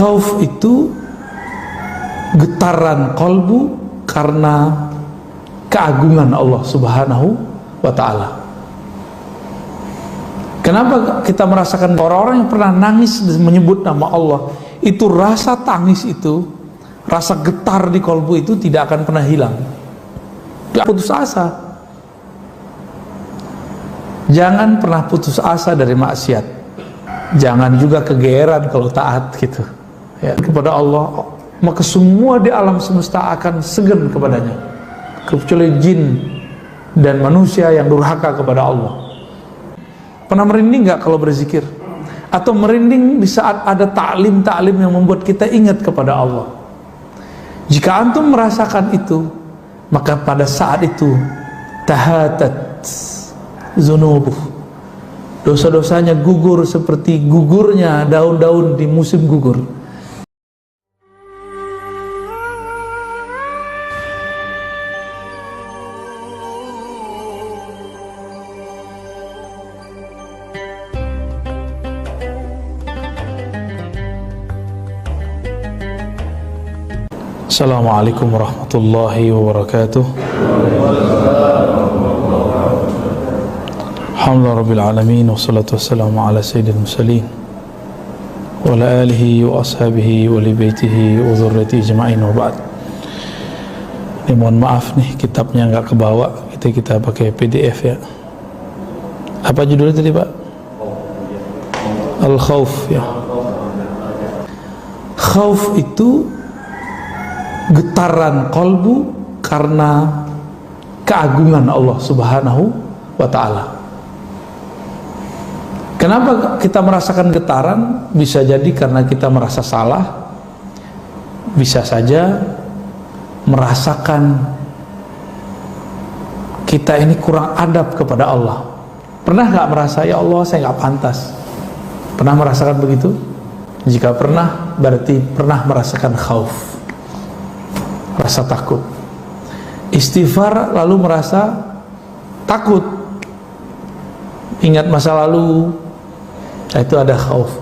Khauf itu getaran kolbu karena keagungan Allah Subhanahu wa ta'ala. Kenapa kita merasakan orang-orang yang pernah nangis menyebut nama Allah, itu rasa tangis itu, rasa getar di kolbu itu tidak akan pernah hilang. Tidak putus asa. Jangan pernah putus asa dari maksiat. Jangan juga kegeeran kalau taat gitu ya, kepada Allah. Maka semua di alam semesta akan segan kepadanya, kecuali jin dan manusia yang durhaka kepada Allah. Pernah merinding nggak kalau berzikir? Atau merinding di saat ada ta'lim-ta'lim yang membuat kita ingat kepada Allah? Jika antum merasakan itu, maka pada saat itu tahatat zunubuh, dosa-dosanya gugur seperti gugurnya daun-daun di musim gugur. Assalamualaikum warahmatullahi wabarakatuh. Alhamdulillah rabbil alamin, wassalatu wassalamu ala sayyidil mursalin wa ala alihi wa ashabihi wa li baitihi wa dzurriyyatihi ajma'in, wa ba'd. Ini mohon maaf nih, kitabnya nggak kebawa, kita pakai PDF ya. Apa judulnya tadi Pak? Al-Khauf ya. Khauf itu getaran kolbu karena keagungan Allah Subhanahu wa ta'ala. Kenapa kita merasakan getaran? Bisa jadi karena kita merasa salah, bisa saja merasakan kita ini kurang adab kepada Allah. Pernah gak merasa, ya Allah saya gak pantas? Pernah merasakan begitu? Jika pernah, berarti pernah merasakan khauf, rasa takut. Istighfar lalu merasa takut, ingat masa lalu, itu ada khauf.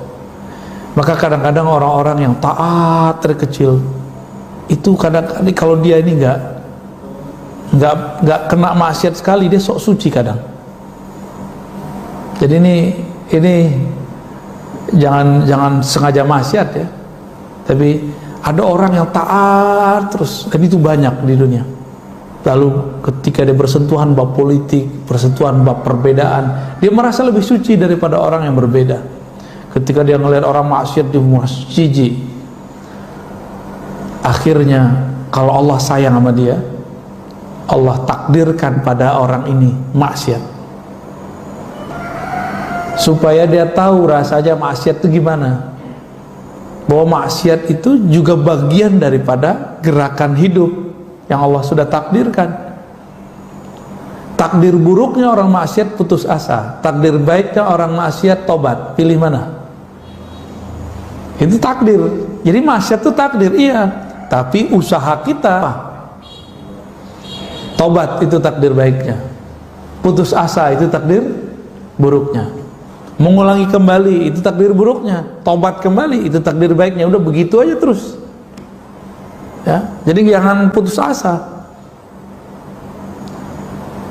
Maka kadang-kadang orang-orang yang taat terkecil itu kadang-kadang kalau dia ini nggak kena maksiat sekali, dia sok suci kadang. Jadi ini jangan sengaja maksiat ya, tapi ada orang yang taat terus, dan itu banyak di dunia. Lalu ketika dia bersentuhan bab politik, bersentuhan bab perbedaan, dia merasa lebih suci daripada orang yang berbeda. Ketika dia melihat orang maksiat, dia merasa jijik. Akhirnya kalau Allah sayang sama dia, Allah takdirkan pada orang ini maksiat, supaya dia tahu rasanya maksiat itu gimana. Bahwa maksiat itu juga bagian daripada gerakan hidup yang Allah sudah takdirkan. Takdir buruknya orang maksiat putus asa, takdir baiknya orang maksiat tobat. Pilih mana? Itu takdir. Jadi maksiat itu takdir, iya. Tapi usaha kita, tobat itu takdir baiknya, putus asa itu takdir buruknya, mengulangi kembali itu takdir buruknya, tobat kembali itu takdir baiknya. Udah begitu aja terus ya. Jadi jangan putus asa.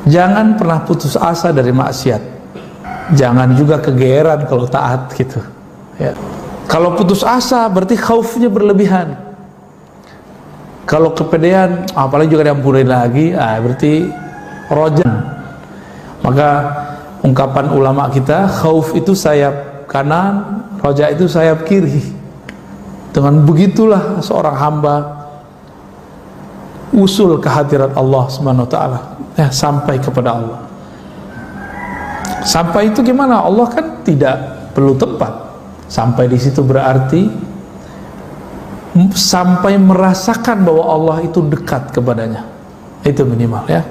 Jangan pernah putus asa dari maksiat. Jangan juga kegeeran kalau taat gitu ya. Kalau putus asa berarti khaufnya berlebihan. Kalau kepedean, apalagi juga diampuni lagi, berarti rojan. Maka ungkapan ulama kita, khauf itu sayap kanan, roja itu sayap kiri. Dengan begitulah seorang hamba usul kehadirat Allah Subhanahu wa ta'ala ya, sampai kepada Allah. Sampai itu gimana? Allah kan tidak perlu tempat. Sampai di situ berarti sampai merasakan bahwa Allah itu dekat kepadanya. Itu minimal ya.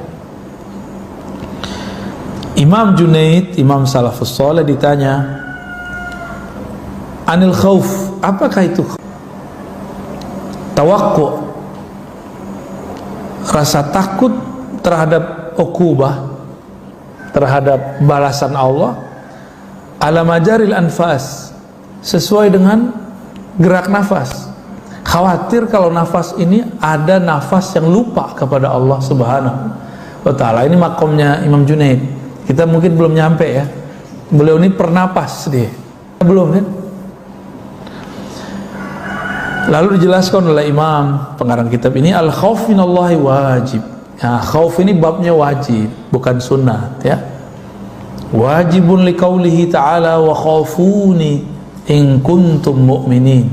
Imam Junaid, Imam Salafus Saleh ditanya anil khauf, apakah itu? Tawakku, rasa takut terhadap uqubah, terhadap balasan Allah, ala majaril anfas, sesuai dengan gerak nafas. Khawatir kalau nafas ini ada nafas yang lupa kepada Allah Subhanahu wa ta'ala. Ini makomnya Imam Junaid. Kita mungkin belum nyampe ya. Beliau ini pernapas dia. Belum kan? Lalu dijelaskan oleh Imam pengarang kitab ini, al-khauf minallahi wajib. Nah, khauf ini babnya wajib, bukan sunnah ya. Wajibun liqaulihi ta'ala wa khafuni in kuntum mu'minin.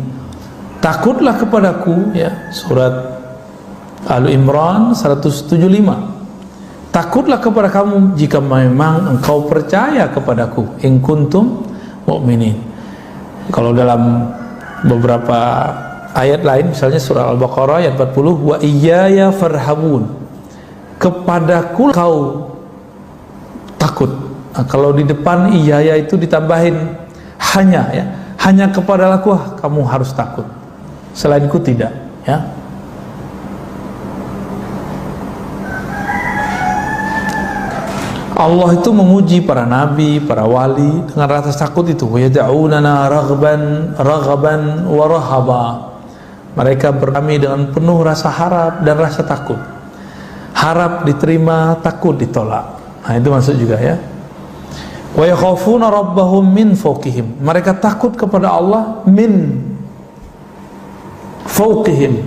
Takutlah kepadaku ya, surat Al-Imran 175. Takutlah kepada kamu jika memang engkau percaya kepadaku, in kuntum mu'minin. Kalau dalam beberapa ayat lain, misalnya surah Al-Baqarah ayat 40, wa iyaya farhabun, kepadaku kau takut. Nah, kalau di depan iyaya itu ditambahin hanya ya, hanya kepadaku kamu harus takut, selainku tidak ya. Allah itu memuji para nabi, para wali dengan rasa takut itu. Wa yad'unana raghaban wa rahaba. Mereka berkami dengan penuh rasa harap dan rasa takut. Harap diterima, takut ditolak. Nah, itu maksud juga ya. Wa yakhafuna rabbahum min fawqihim. Mereka takut kepada Allah min fawqihim.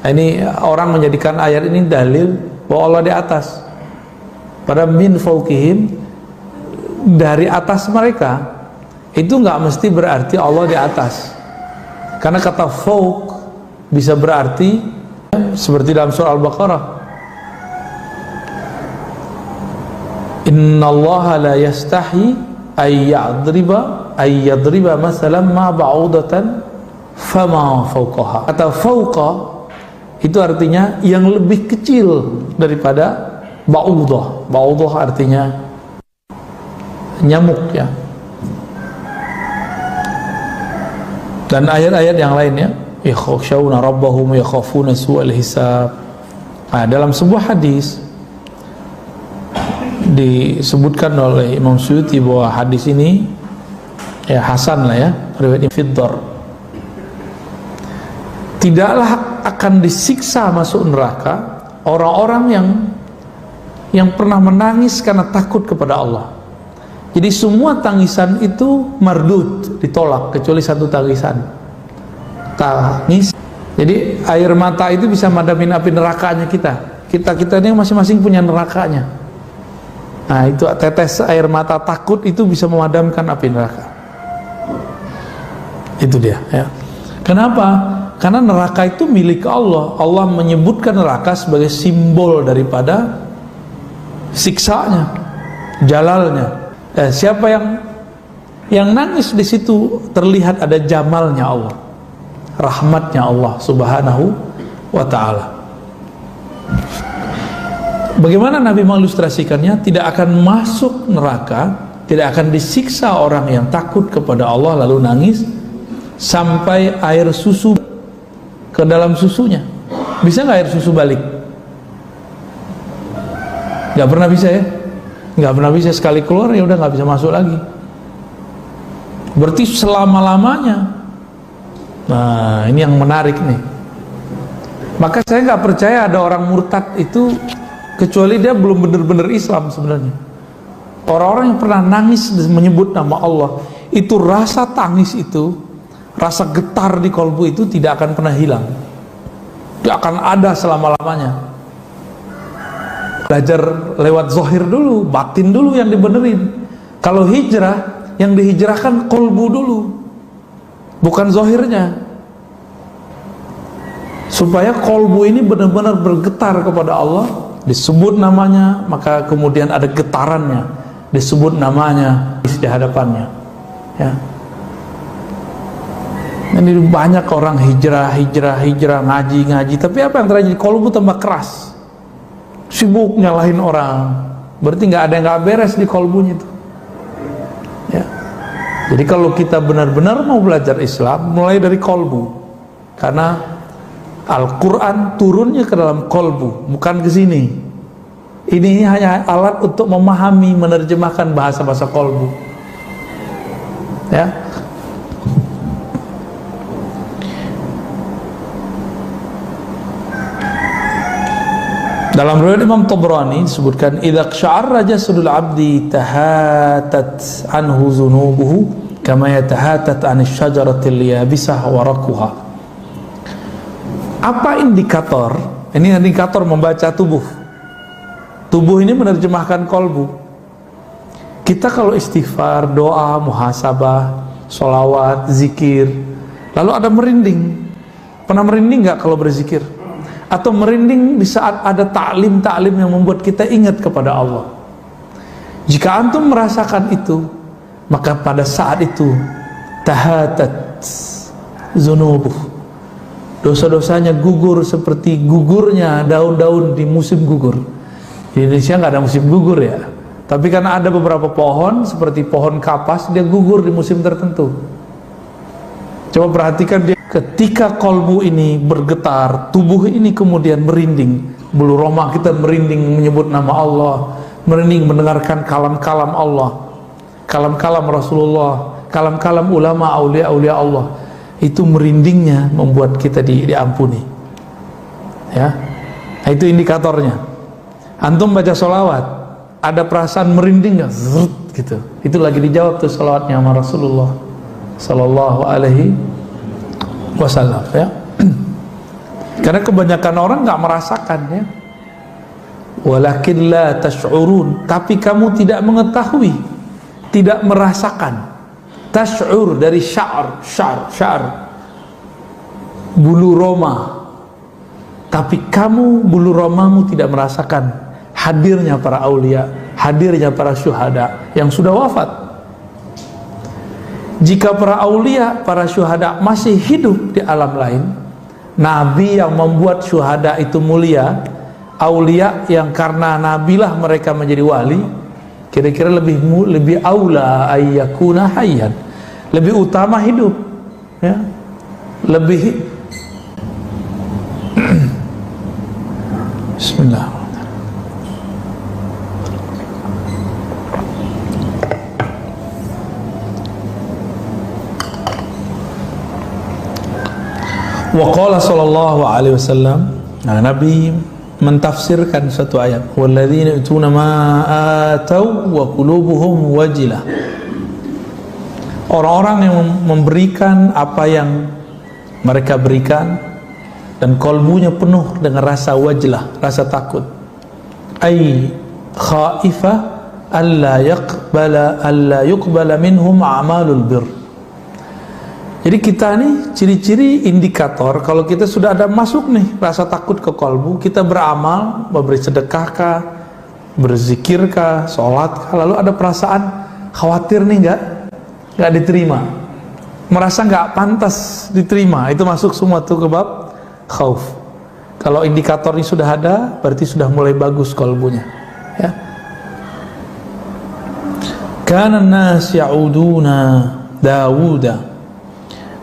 Nah, ini orang menjadikan ayat ini dalil bahwa Allah di atas. Pada min fawqihim, dari atas mereka, itu nggak mesti berarti Allah di atas. Karena kata fawq bisa berarti seperti dalam surah Al-Baqarah, innallaha la yastahi ay yadriba masalan ma ba'udatan fama fawqaha. Kata fawqa itu artinya yang lebih kecil daripada ba'udah. Ba'udah artinya nyamuk ya. Dan ayat-ayat yang lainnya, yakhshawna rabbahum yakhafuna su'al hisab. Nah, dalam sebuah hadis disebutkan oleh Imam Suyuti bahwa hadis ini ya hasan lah ya, riwayat Fiddar. Tidaklah akan disiksa masuk neraka orang-orang yang pernah menangis karena takut kepada Allah. Jadi semua tangisan itu mardud, ditolak, kecuali satu tangisan, tangis. Jadi air mata itu bisa madamin api nerakanya kita. Kita ini masing-masing punya nerakanya. Nah, itu tetes air mata takut itu bisa memadamkan api neraka. Itu dia ya. Kenapa? Karena neraka itu milik Allah. Allah menyebutkan neraka sebagai simbol daripada siksanya, jalalnya. Siapa yang nangis di situ terlihat ada jamalnya Allah, rahmatnya Allah Subhanahu wa ta'ala. Bagaimana Nabi mengilustrasikannya? Tidak akan masuk neraka, tidak akan disiksa orang yang takut kepada Allah lalu nangis sampai air susu ke dalam susunya. Bisa nggak air susu balik? Nggak pernah bisa ya, nggak pernah bisa. Sekali keluar ya udah nggak bisa masuk lagi. Berarti selama-lamanya. Nah, ini yang menarik nih. Maka saya nggak percaya ada orang murtad itu kecuali dia belum benar-benar Islam sebenarnya. Orang-orang yang pernah nangis menyebut nama Allah, itu rasa tangis itu, rasa getar di kolbu itu tidak akan pernah hilang. Dia akan ada selama-lamanya. Belajar lewat zohir dulu, batin dulu yang dibenerin. Kalau hijrah, yang dihijrahkan kolbu dulu, bukan zohirnya. Supaya kolbu ini benar-benar bergetar kepada Allah, disebut namanya, maka kemudian ada getarannya, disebut namanya di hadapannya. Ya. Ini banyak orang hijrah, ngaji, tapi apa yang terjadi? Kolbu tambah keras. Sibuk nyalahin orang, berarti nggak ada yang nggak beres di kolbunya itu. Ya. Jadi kalau kita benar-benar mau belajar Islam, mulai dari kolbu, karena Al-Quran turunnya ke dalam kolbu, bukan ke sini. Ini hanya alat untuk memahami, menerjemahkan bahasa-bahasa kolbu. Ya. Dalam riwayat Imam Tabrani disebutkan, idza qsha'arra jasadul 'abdi tahatat anhu dhunubuhu kama yatahatat 'anis syajaratil yabisah waraquha. Apa indikator? Ini indikator membaca tubuh. Tubuh ini menerjemahkan kolbu. Kita kalau istighfar, doa, muhasabah, sholawat, zikir, lalu ada merinding. Pernah merinding nggak kalau berzikir? Atau merinding di saat ada ta'lim-ta'lim yang membuat kita ingat kepada Allah? Jika antum merasakan itu, maka pada saat itu tahatat zunubuh, dosa-dosanya gugur seperti gugurnya daun-daun di musim gugur. Di Indonesia nggak ada musim gugur ya, tapi karena ada beberapa pohon seperti pohon kapas, dia gugur di musim tertentu. Coba perhatikan dia, ketika kolbu ini bergetar, tubuh ini kemudian merinding, bulu roma kita merinding menyebut nama Allah, merinding mendengarkan kalam-kalam Allah, kalam-kalam Rasulullah, kalam-kalam ulama, aulia-aulia Allah. Itu merindingnya membuat kita diampuni. Ya, nah, itu indikatornya. Antum baca sholawat, ada perasaan merinding nggak? Gitu. Itu lagi dijawab tuh sholawatnya sama Rasulullah Sallallahu Alaihi Wasallam. Ya. Karena kebanyakan orang nggak merasakan ya. Walakin la tash'urun, tapi kamu tidak mengetahui, tidak merasakan. Tash'ur dari syar, bulu roma. Tapi kamu, bulu romamu tidak merasakan hadirnya para aulia, hadirnya para syuhada yang sudah wafat. Jika para aulia, para syuhada masih hidup di alam lain, nabi yang membuat syuhada itu mulia, aulia yang karena nabilah mereka menjadi wali, kira-kira lebih aula ayyakuna hayyan, lebih utama hidup, ya, lebih. Bismillah. Wa qala sallallahu alaihi wasallam, nah, Nabi mentafsirkan satu ayat, walladzina yutuna ma atau wa qulubuhum wajilah. Orang-orang yang memberikan apa yang mereka berikan dan kolbunya penuh dengan rasa wajlah, rasa takut. Ay khaifah alla yuqbala minhum a'malul bir. Jadi kita nih ciri-ciri indikator kalau kita sudah ada masuk nih rasa takut ke kolbu, kita beramal, memberi sedekahkah, berzikirkah, sholat, lalu ada perasaan khawatir nih nggak diterima, merasa nggak pantas diterima, itu masuk semua tuh ke bab khauf. Kalau indikator ini sudah ada, berarti sudah mulai bagus kolbunya. Ya. Kana an-nas ya'uduna Dawuda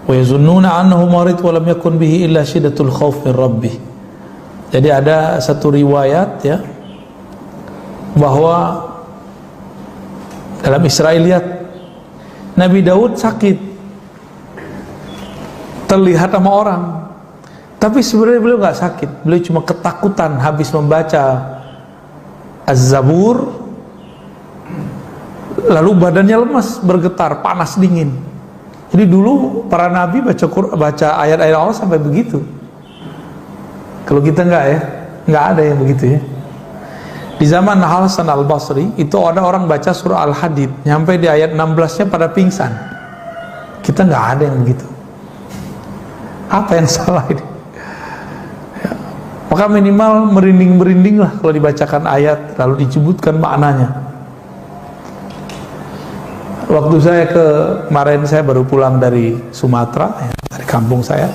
wa yazunnuna annahu marid wa lam yakun bihi illa shiddatul khauf min rabbih. Jadi ada satu riwayat ya bahwa dalam Israiliyat Nabi Daud sakit, terlihat sama orang, tapi sebenarnya beliau nggak sakit, beliau cuma ketakutan habis membaca Az-Zabur, lalu badannya lemas, bergetar, panas dingin. Jadi dulu para nabi baca ayat-ayat Allah sampai begitu. Kalau kita enggak ya, enggak ada yang begitu ya. Di zaman Hasan al-Basri itu ada orang baca surah Al-Hadid nyampe di ayat 16-nya pada pingsan. Kita enggak ada yang begitu. Apa yang salah ini? Ya. Maka minimal merinding-merinding lah kalau dibacakan ayat lalu disebutkan maknanya. Waktu saya kemarin saya baru pulang dari Sumatera, ya, dari kampung saya,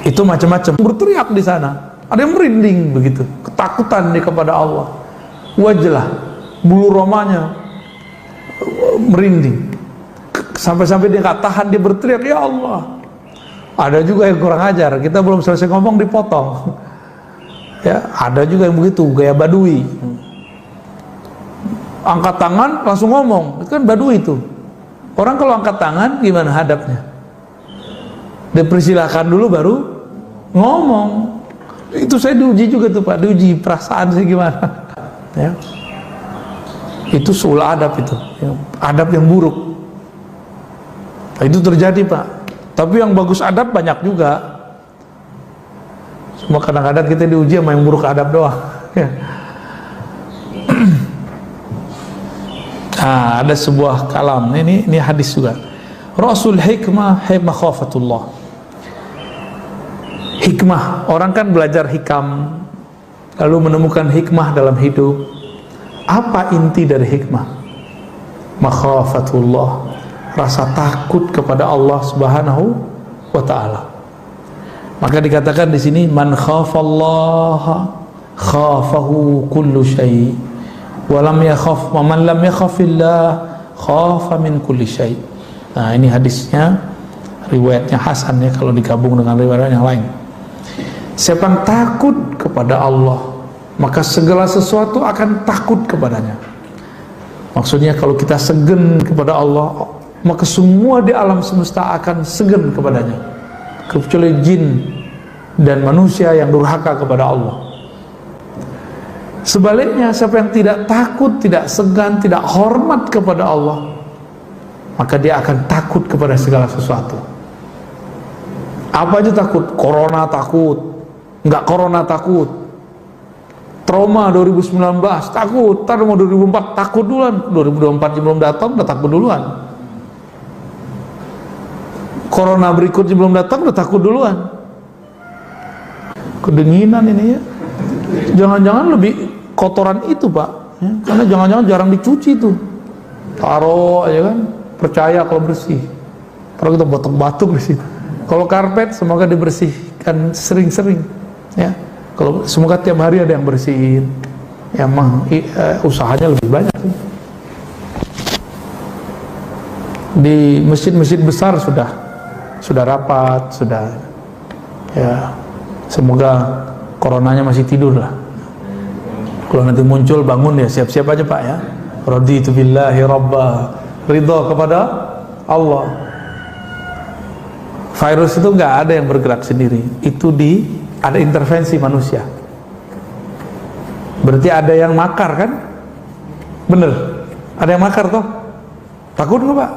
itu macam-macam berteriak di sana. Ada yang merinding begitu, ketakutan dia kepada Allah, wajlah, bulu romanya merinding, sampai-sampai dia nggak tahan, dia berteriak, ya Allah. Ada juga yang kurang ajar, kita belum selesai ngomong dipotong. Ya, ada juga yang begitu, gaya badui. Angkat tangan langsung ngomong, itu kan badui itu. Orang kalau angkat tangan gimana hadapnya? Dipersilahkan dulu baru ngomong. Itu saya diuji juga tuh Pak, diuji perasaan saya gimana. Ya. Itu suul adab itu, ya. Adab yang buruk. Nah, itu terjadi Pak. Tapi yang bagus adab banyak juga. Cuma kadang-kadang kita diuji sama yang buruk adab doang. Ya. Nah, ada sebuah kalam, ini hadis juga. Rasul hikmah khafatullah. Hikmah, orang kan belajar hikam, lalu menemukan hikmah dalam hidup. Apa inti dari hikmah? Makhafatullah, rasa takut kepada Allah Subhanahu wa taala. Maka dikatakan di sini man khafallaha khafahu kullu syai' wa lam yakhaf wa man lam yakhafillah khafa min kulli syai'. Nah, ini hadisnya riwayatnya hasan ya kalau digabung dengan riwayat yang lain. Siapa yang takut kepada Allah, maka segala sesuatu akan takut kepadanya. Maksudnya kalau kita segen kepada Allah, maka semua di alam semesta akan segen kepadanya, kecuali jin dan manusia yang durhaka kepada Allah. Sebaliknya, siapa yang tidak takut, tidak segan, tidak hormat kepada Allah, maka dia akan takut kepada segala sesuatu. Apa aja takut? Corona takut, nggak corona takut. Trauma 2019 takut, ntar mau 2004 takut duluan. 2024 belum datang udah takut duluan. Corona berikutnya belum datang udah takut duluan. Kedinginan ini ya. Jangan-jangan lebih kotoran itu Pak ya, karena jangan-jangan jarang dicuci tuh. Taruh aja kan, percaya kalau bersih. Kalau kita batuk-batuk di situ. Kalau karpet semoga dibersihkan sering-sering ya. Kalau semoga tiap hari ada yang bersihin. Ya emang usahanya lebih banyak sih. Di masjid-masjid besar sudah rapat, sudah ya, semoga coronanya masih tidur lah. Kalau nanti muncul bangun ya siap-siap aja Pak ya. Raditu billahi rabba, ridha kepada Allah. Virus itu nggak ada yang bergerak sendiri, itu ada intervensi manusia. Berarti ada yang makar kan? Bener, ada yang makar toh? Takut nggak Pak?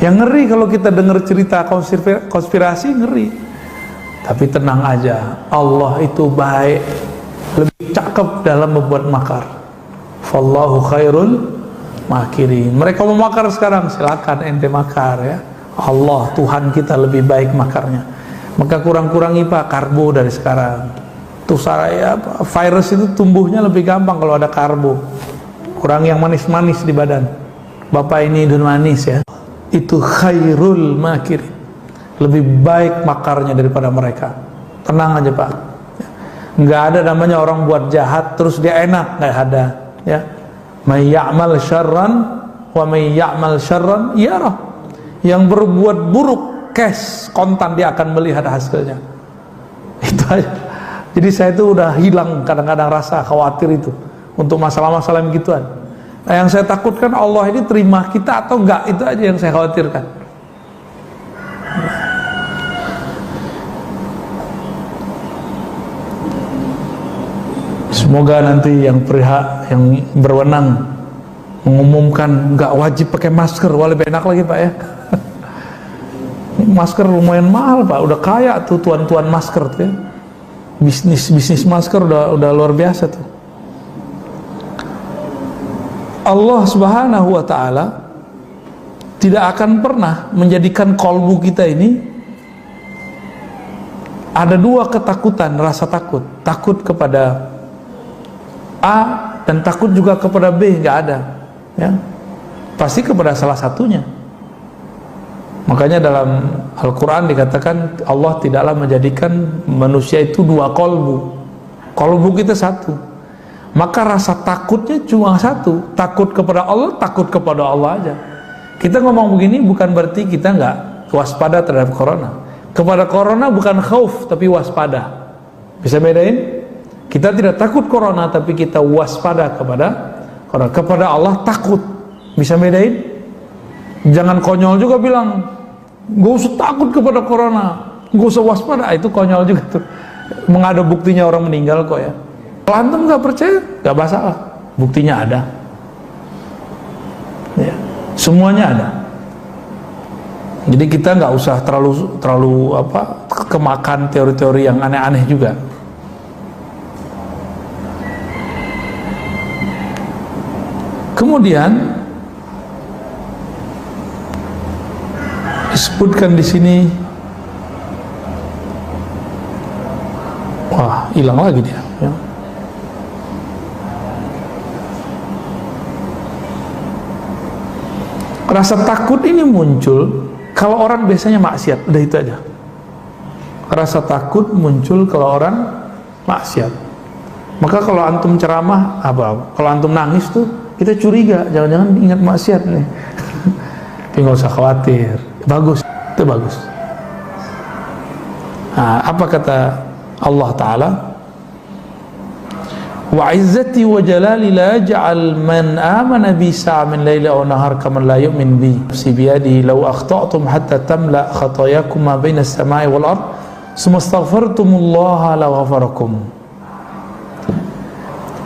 Yang ngeri kalau kita dengar cerita konspirasi, ngeri. Tapi tenang aja, Allah itu baik, lebih cakep dalam membuat makar. Fallahu khairul makirin. Mereka mau makar sekarang, silakan ente makar ya. Allah Tuhan kita lebih baik makarnya. Maka kurang-kurangi Pak karbo dari sekarang. Tuh ya, virus itu tumbuhnya lebih gampang kalau ada karbo. Kurang yang manis-manis di badan. Bapak ini hidung manis ya. Itu khairul makirin. Lebih baik makarnya daripada mereka. Tenang aja Pak. Nggak ada namanya orang buat jahat terus dia enak, nggak ada. Ya. May ya'mal syarran wa may ya'mal syarran yarah. Yang berbuat buruk cash kontan dia akan melihat hasilnya. Itu aja. Jadi saya itu udah hilang kadang-kadang rasa khawatir itu untuk masalah-masalah yang gituan. Nah, yang saya takutkan Allah ini terima kita atau enggak, itu aja yang saya khawatirkan. Semoga nanti yang berwenang mengumumkan nggak wajib pakai masker, wala enak lagi Pak ya. Masker lumayan mahal Pak, udah kaya tuh tuan-tuan masker tuh ya. Bisnis masker udah luar biasa tuh. Allah Subhanahu wa taala tidak akan pernah menjadikan kolbu kita ini ada dua ketakutan, rasa takut. Takut kepada A dan takut juga kepada B, nggak ada ya. Pasti kepada salah satunya. Makanya dalam Al-Quran dikatakan Allah tidaklah menjadikan manusia itu dua kolbu. Kolbu kita satu. Maka rasa takutnya cuma satu. Takut kepada Allah, takut kepada Allah aja. Kita ngomong begini bukan berarti kita nggak waspada terhadap corona. Kepada corona bukan khauf tapi waspada. Bisa bedain? Kita tidak takut corona tapi kita waspada kepada corona. Kepada Allah takut. Bisa bedain? Jangan konyol juga bilang gak usah takut kepada corona, nggak usah waspada. Itu konyol juga tuh. Mengada buktinya orang meninggal kok ya. Kalau antum nggak percaya, nggak masalah. Buktinya ada. Ya, semuanya ada. Jadi kita nggak usah terlalu kemakan teori-teori yang aneh-aneh juga. Kemudian disebutkan di sini, wah hilang lagi dia. Ya. Rasa takut ini muncul kalau orang biasanya maksiat, udah itu aja. Rasa takut muncul kalau orang maksiat. Maka kalau antum ceramah kalau antum nangis tuh kita curiga, jangan-jangan ingat maksiat nih. Tapi nggak usah khawatir, bagus, itu bagus. Nah, apa kata Allah Ta'ala? Wa izzati wa jalali la ja'al man amana bi sa'amin layla aw nahar kaman la yu'min bi nafsi biyadihi law akhta'tum hatta tamla khatayakum ma baina as-sama'i wal ard summa astaghfartumullaha la ghafarakum.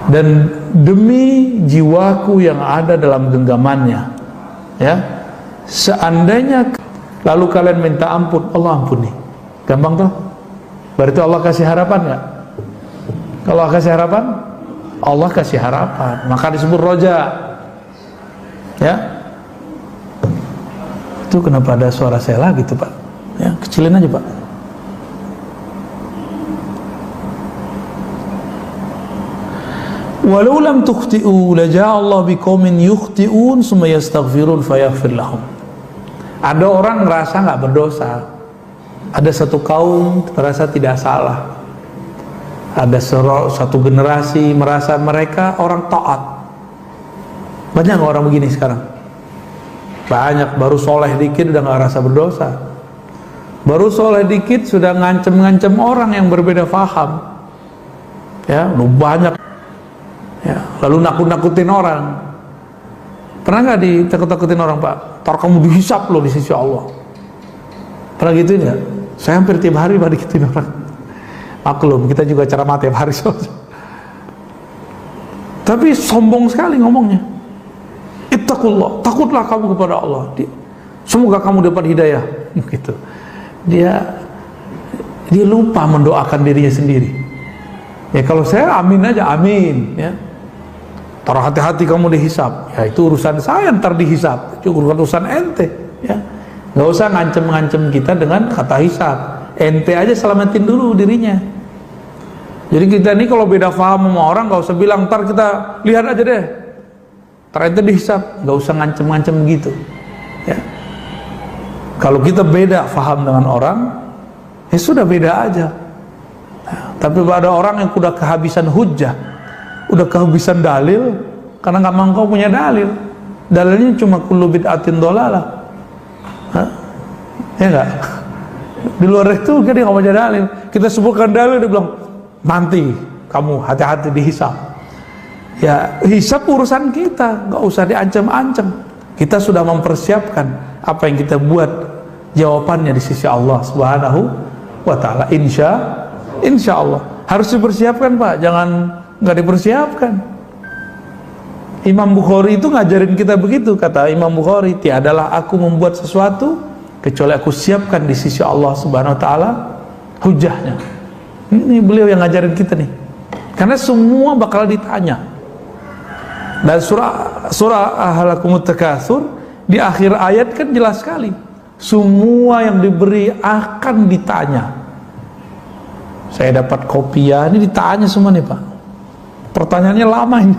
Dan demi jiwaku yang ada dalam genggamannya, ya, seandainya lalu kalian minta ampun, Allah ampuni. Gampang tuh. Berarti Allah kasih harapan nggak? Kalau Allah kasih harapan, Allah kasih harapan, maka disebut roja. Ya, itu kenapa ada suara saya lagi tuh Pak? Ya, kecilin aja Pak. Walau lam tukhti'u laja'a Allah biqaumin yukhti'un summa yastaghfirun fayaghfir lahum. Ada orang merasa nggak berdosa, ada satu kaum merasa tidak salah, ada satu generasi merasa mereka orang taat. Banyak orang begini sekarang. Banyak, baru soleh dikit udah nggak rasa berdosa, baru soleh dikit sudah ngancem-ngancem orang yang berbeda faham. Ya, lu banyak. Ya, lalu nakut-nakutin orang. Pernah nggak ditakut-takutin orang, Pak? Ntar kamu dihisap loh di sisi Allah. Pernah gituin nggak? Saya hampir tiap hari Pak digituin orang. Maklum, kita juga ceramah tiap hari. Tapi sombong sekali ngomongnya. Ittaqullah, takutlah kamu kepada Allah. Semoga kamu dapat hidayah. Gitu. Dia lupa mendoakan dirinya sendiri. Ya kalau saya amin aja, amin. Ya. Taruh hati-hati kamu dihisap. Ya itu urusan saya, ntar dihisap. Itu urusan ente. Ya. Nggak usah ngancem-ngancem kita dengan kata hisap. Ente aja selamatin dulu dirinya. Jadi kita ini kalau beda paham sama orang, nggak usah bilang ntar kita lihat aja deh. Ntar ente dihisap. Nggak usah ngancem-ngancem begitu. Ya. Kalau kita beda paham dengan orang, ya sudah beda aja. Nah, tapi ada orang yang udah kehabisan hujjah, udah kehabisan dalil, karena nggak mau punya dalil. Dalilnya cuma kullu bid'atin dhalalah. Ya enggak? Di luar itu dia nggak punya dalil. Kita sebutkan dalil, dia bilang nanti kamu hati-hati dihisap. Ya hisap urusan kita, nggak usah diancam-ancam. Kita sudah mempersiapkan apa yang kita buat, jawabannya di sisi Allah Subhanahu wa Ta'ala. Insya Allah harus dipersiapkan Pak, jangan nggak dipersiapkan. Imam Bukhari itu ngajarin kita begitu, kata Imam Bukhari, tiadalah aku membuat sesuatu kecuali aku siapkan di sisi Allah Subhanahu Wa Ta'ala hujahnya. Ini beliau yang ngajarin kita nih, karena semua bakal ditanya. Dan surah Ahlakumut Takatsur di akhir ayat kan jelas sekali, semua yang diberi akan ditanya. Saya dapat kopiah, ini ditanya semua nih Pak. Pertanyaannya lama ini.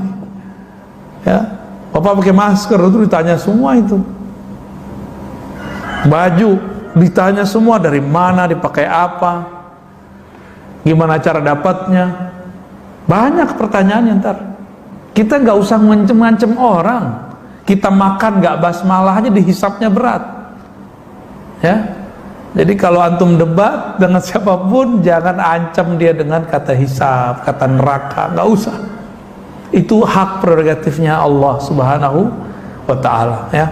Ya, Bapak pakai masker itu ditanya semua itu. Baju ditanya semua, dari mana, dipakai apa, gimana cara dapatnya. Banyak pertanyaannya ntar. Kita nggak usah ngancem-ngancem orang. Kita makan nggak basmalah aja dihisapnya berat. Ya. Jadi kalau antum debat dengan siapapun, jangan ancam dia dengan kata hisab, kata neraka, nggak usah. Itu hak prerogatifnya Allah Subhanahu wa Ta'ala. Ya.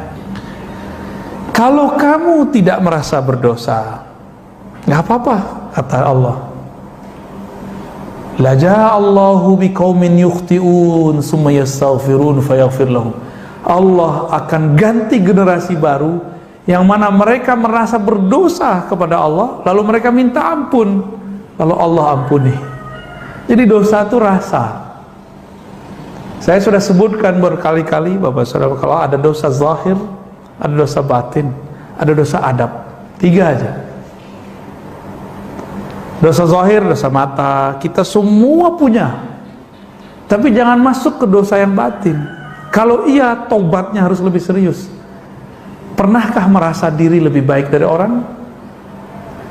Kalau kamu tidak merasa berdosa, nggak apa-apa, kata Allah. La ja'allahu biqaumin yukhti'un summa yastaghfirun fayaghfir lahum. Allah akan ganti generasi baru yang mana mereka merasa berdosa kepada Allah, lalu mereka minta ampun, lalu Allah ampuni. Jadi dosa itu rasa. Saya sudah sebutkan berkali-kali Bapak Saudara, kalau ada dosa zahir, ada dosa batin, ada dosa adab. 3 aja. Dosa zahir, dosa mata, kita semua punya. Tapi jangan masuk ke dosa yang batin. Kalau iya, tobatnya harus lebih serius. Pernahkah merasa diri lebih baik dari orang?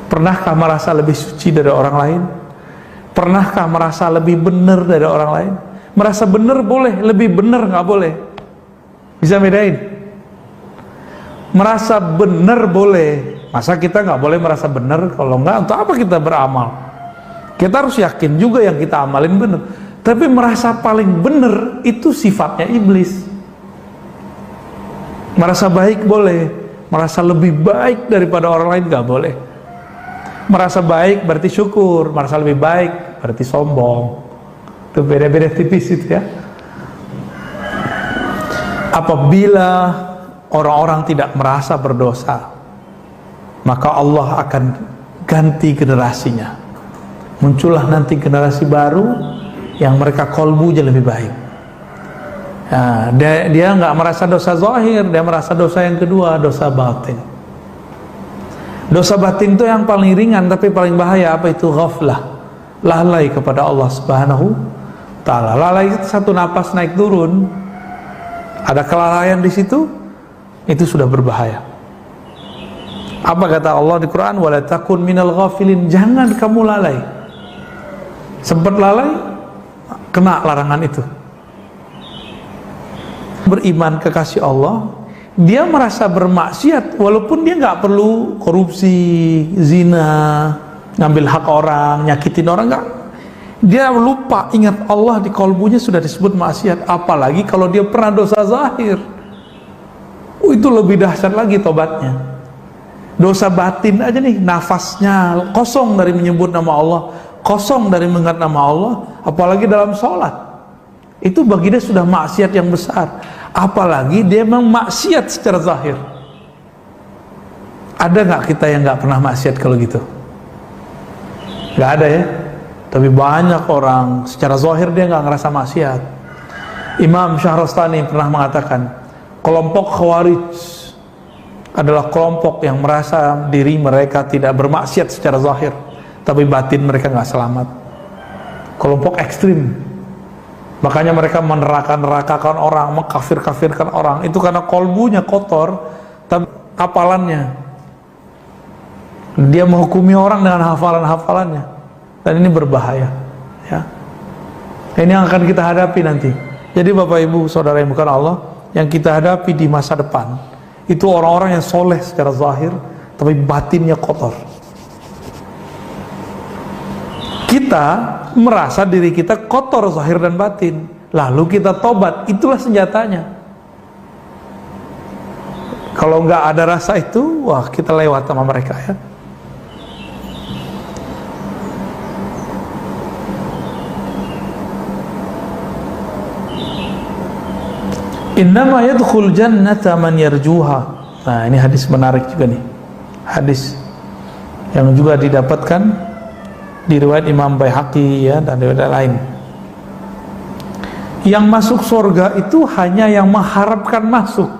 Pernahkah merasa lebih suci dari orang lain? Pernahkah merasa lebih benar dari orang lain? Merasa benar boleh, lebih benar nggak boleh. Bisa bedain? Merasa benar boleh. Masa kita nggak boleh merasa benar? Kalau nggak, untuk apa kita beramal? Kita harus yakin juga yang kita amalin benar. Tapi merasa paling benar itu sifatnya iblis. Merasa baik boleh, merasa lebih baik daripada orang lain nggak boleh. Merasa baik berarti syukur, merasa lebih baik berarti sombong. Itu beda-beda tipis itu ya. Apabila orang-orang tidak merasa berdosa, maka Allah akan ganti generasinya. Muncullah nanti generasi baru yang mereka kolbunya lebih baik. Nah, dia nggak merasa dosa zahir, dia merasa dosa yang kedua, dosa batin. Dosa batin itu yang paling ringan tapi paling bahaya. Apa itu? Ghaflah, lalai kepada Allah Subhanahu Ta'ala. Lalai itu satu napas naik turun, ada kelalaian di situ, itu sudah berbahaya. Apa kata Allah di Quran? Wala takun minal ghafilin. Jangan kamu lalai. Sempat lalai, kena larangan itu. Beriman kekasih Allah, dia merasa bermaksiat walaupun dia nggak perlu korupsi, zina, ngambil hak orang, nyakitin orang, nggak. Dia lupa, ingat Allah di kolbunya sudah disebut maksiat. Apalagi kalau dia pernah dosa zahir, itu lebih dahsyat lagi tobatnya. Dosa batin aja nih, nafasnya kosong dari menyebut nama Allah, kosong dari mengingat nama Allah, apalagi dalam sholat, itu bagi dia sudah maksiat yang besar. Apalagi dia memang maksiat secara zahir. Ada nggak kita yang nggak pernah maksiat kalau gitu? Nggak ada ya. Tapi banyak orang secara zahir dia nggak ngerasa maksiat. Imam Syahrastani pernah mengatakan, kelompok Khawarij adalah kelompok yang merasa diri mereka tidak bermaksiat secara zahir, tapi batin mereka nggak selamat. Kelompok ekstrim. Makanya mereka meneraka-nerakakan orang, mengkafir-kafirkan orang. Itu karena kolbunya kotor, tapi hafalannya. Dia menghukumi orang dengan hafalan-hafalannya. Dan ini berbahaya. Ya. Ini yang akan kita hadapi nanti. Jadi Bapak Ibu Saudara yang bukan Allah, yang kita hadapi di masa depan, itu orang-orang yang soleh secara zahir, tapi batinnya kotor. Kita merasa diri kita kotor zahir dan batin, lalu kita tobat, itulah senjatanya. Kalau nggak ada rasa itu, wah kita lewat sama mereka ya. Innama yadkhul jannata man yarjuha. Nah, ini hadis menarik juga nih. Hadis yang juga didapatkan di riwayat Imam Baihaqi ya, dan riwayat lain. Yang masuk surga itu hanya yang mengharapkan masuk.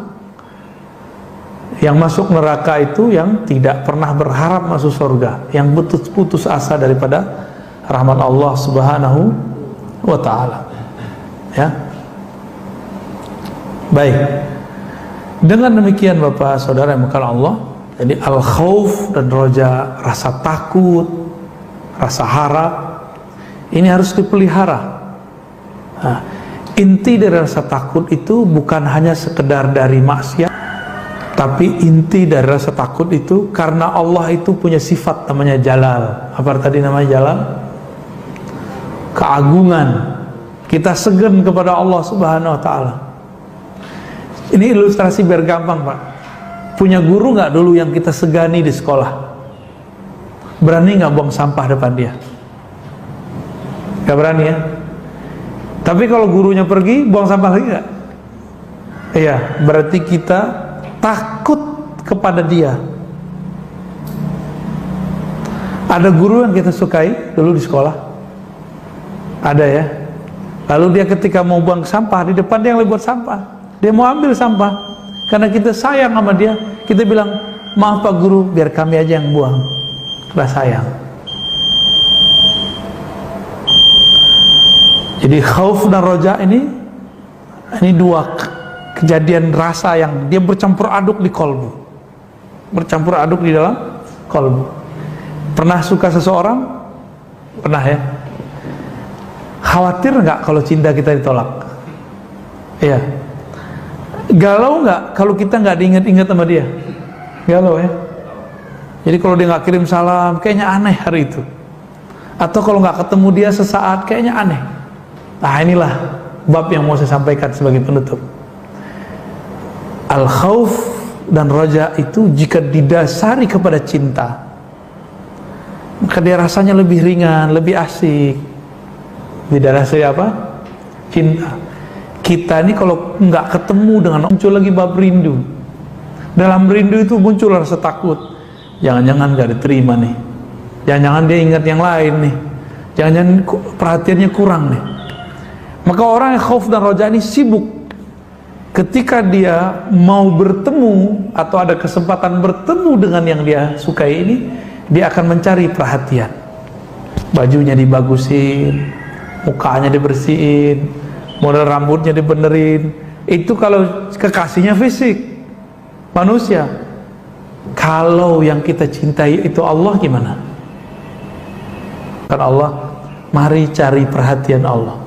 Yang masuk neraka itu yang tidak pernah berharap masuk surga, yang putus asa daripada rahmat Allah Subhanahu wa taala. Ya. Baik. Dengan demikian Bapak Saudara yang bukan Allah, jadi al-khauf dan roja, rasa takut, rasa harap, ini harus dipelihara. Nah, inti dari rasa takut itu bukan hanya sekedar dari maksiat, tapi inti dari rasa takut itu karena Allah itu punya sifat namanya Jalal. Apa tadi namanya Jalal? Keagungan. Kita segan kepada Allah Subhanahu wa taala. Ini ilustrasi biar gampang Pak. Punya guru nggak dulu yang kita segani di sekolah? Berani nggak buang sampah depan dia? Nggak berani ya. Tapi kalau gurunya pergi, buang sampah lagi nggak? Iya, berarti kita takut kepada dia. Ada guru yang kita sukai dulu di sekolah, ada ya. Lalu dia ketika mau buang sampah, di depan dia yang lagi buat sampah, dia mau ambil sampah. Karena kita sayang sama dia, kita bilang, maaf Pak Guru, biar kami aja yang buang. Kita sayang. Jadi khauf dan roja ini dua kejadian rasa yang dia bercampur aduk di kolbu, bercampur aduk di dalam kolbu. Pernah suka seseorang? Pernah ya? Khawatir nggak kalau cinta kita ditolak? Iya. Galau nggak kalau kita nggak diingat-ingat sama dia? Galau ya. Jadi kalau dia nggak kirim salam, kayaknya aneh hari itu. Atau kalau nggak ketemu dia sesaat, kayaknya aneh. Nah inilah bab yang mau saya sampaikan sebagai penutup. Al-khauf dan roja itu jika didasari kepada cinta, maka dia rasanya lebih ringan, lebih asik. Didasari apa? Cinta. Kita ini kalau nggak ketemu dengan muncul lagi bab rindu. Dalam rindu itu muncul rasa takut. Jangan-jangan nggak diterima nih. Jangan-jangan dia ingat yang lain nih. Jangan-jangan perhatiannya kurang nih. Maka orang yang khauf dan roja ini sibuk. Ketika dia mau bertemu atau ada kesempatan bertemu dengan yang dia sukai ini, dia akan mencari perhatian. Bajunya dibagusin, mukanya dibersihin, model rambutnya dibenerin. Itu kalau kekasihnya fisik, manusia. Kalau yang kita cintai itu Allah, gimana? Kan Allah, mari cari perhatian Allah.